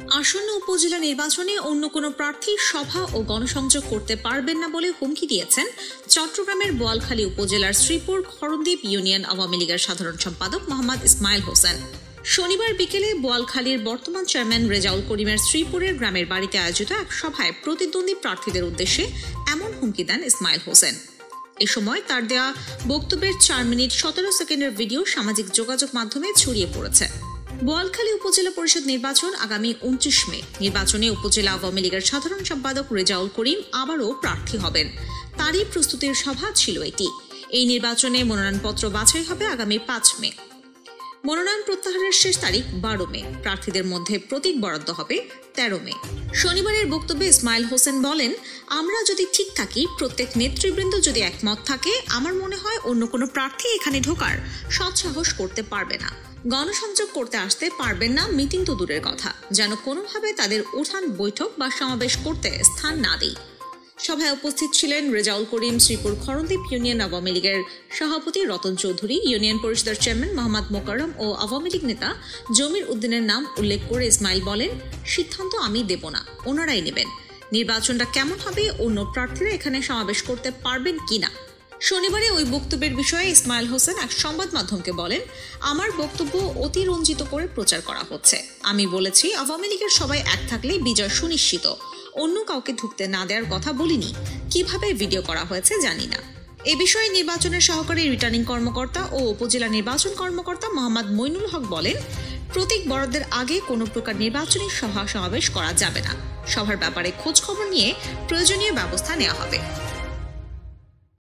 আসন্ন উপজেলা নির্বাচনে অন্য কোনো প্রার্থী সভা ও গণসংযোগ করতে পারবেন না বলে হুমকি দিয়েছেন চট্টগ্রামের বোয়ালখালী উপজেলার শ্রীপুর খরণদ্বীপ ইউনিয়ন আওয়ামী লীগের সাধারণ সম্পাদক মোহাম্মদ ইসমাইল হোসেন। শনিবার বিকেলে বোয়ালখালীর বর্তমান চেয়ারম্যান রেজাউল করিমের শ্রীপুরের গ্রামের বাড়িতে আয়োজিত এক সভায় প্রতিদ্বন্দ্বী প্রার্থীদের উদ্দেশ্যে এমন হুমকি দেন ইসমাইল হোসেন। এ সময় তার দেয়া বক্তব্যের 4 মিনিট 17 সেকেন্ডের ভিডিও সামাজিক যোগাযোগ মাধ্যমে ছড়িয়ে পড়েছে। বোয়ালখালী উপজেলা পরিষদ নির্বাচন আগামী 29 মে। নির্বাচনে উপজেলা আওয়ামী লীগের সাধারণ সম্পাদক রেজাউল করিম আবারও প্রার্থী হবেন, তারই প্রস্তুতির সভা ছিল এটি। এই নির্বাচনে মনোনয়নপত্র বাছাই হবে আগামী 5 মে। মনোনয়ন প্রত্যাহারের শেষ তারিখ 12 মে। প্রার্থীদের মধ্যে প্রতীক বরাদ্দ হবে 13 মে। শনিবারের বক্তব্যে ইসমাইল হোসেন বলেন, আমরা যদি ঠিক থাকি, প্রত্যেক নেতৃবৃন্দ যদি একমত থাকে, আমার মনে হয় অন্য কোনো প্রার্থী এখানে ঢোকার সৎসাহস করতে পারবে না। গণসংযোগ করতে আসতে পারবেন না, মিটিং তো দূরের কথা, যেন কোনোভাবে তাদের উঠান বৈঠক বা সমাবেশ করতে স্থান না দেই। সভায় উপস্থিত ছিলেন রেজাউল করিম, শ্রীপুর খরণদ্বীপ ইউনিয়ন আওয়ামী লীগের সভাপতি রতন চৌধুরী, ইউনিয়ন পরিষদের চেয়ারম্যান মোহাম্মদ মোকাররম ও আওয়ামী লীগ নেতা জমির উদ্দিনের নাম উল্লেখ করে ইসমাইল বলেন, সিদ্ধান্ত আমি দেব না, ওনারাই নেবেন। নির্বাচনটা কেমন হবে, অন্য প্রার্থীরা এখানে সমাবেশ করতে পারবেন কিনা। শনিবারে ওই বক্তব্যের বিষয়ে ইসমাইল হোসেন এক সংবাদ মাধ্যমকে বলেন, আমার বক্তব্য অতিরঞ্জিত করে প্রচার করা হচ্ছে। আমি বলেছি আওয়ামী লীগের সবাই এক থাকলেই বিজয় সুনিশ্চিত, অন্য কাউকে ঢুকতে না দেওয়ার কথা বলিনি। কিভাবে ভিডিও করা হয়েছে জানি না। এ বিষয়ে নির্বাচনের সহকারী রিটার্নিং কর্মকর্তা ও উপজেলা নির্বাচন কর্মকর্তা মোহাম্মদ মইনুল হক বলেন, প্রতীক বরাদ্দের আগে কোনো প্রকার নির্বাচনী সভা সমাবেশ করা যাবে না। সভার ব্যাপারে খোঁজ খবর নিয়ে প্রয়োজনীয় ব্যবস্থা নেওয়া হবে।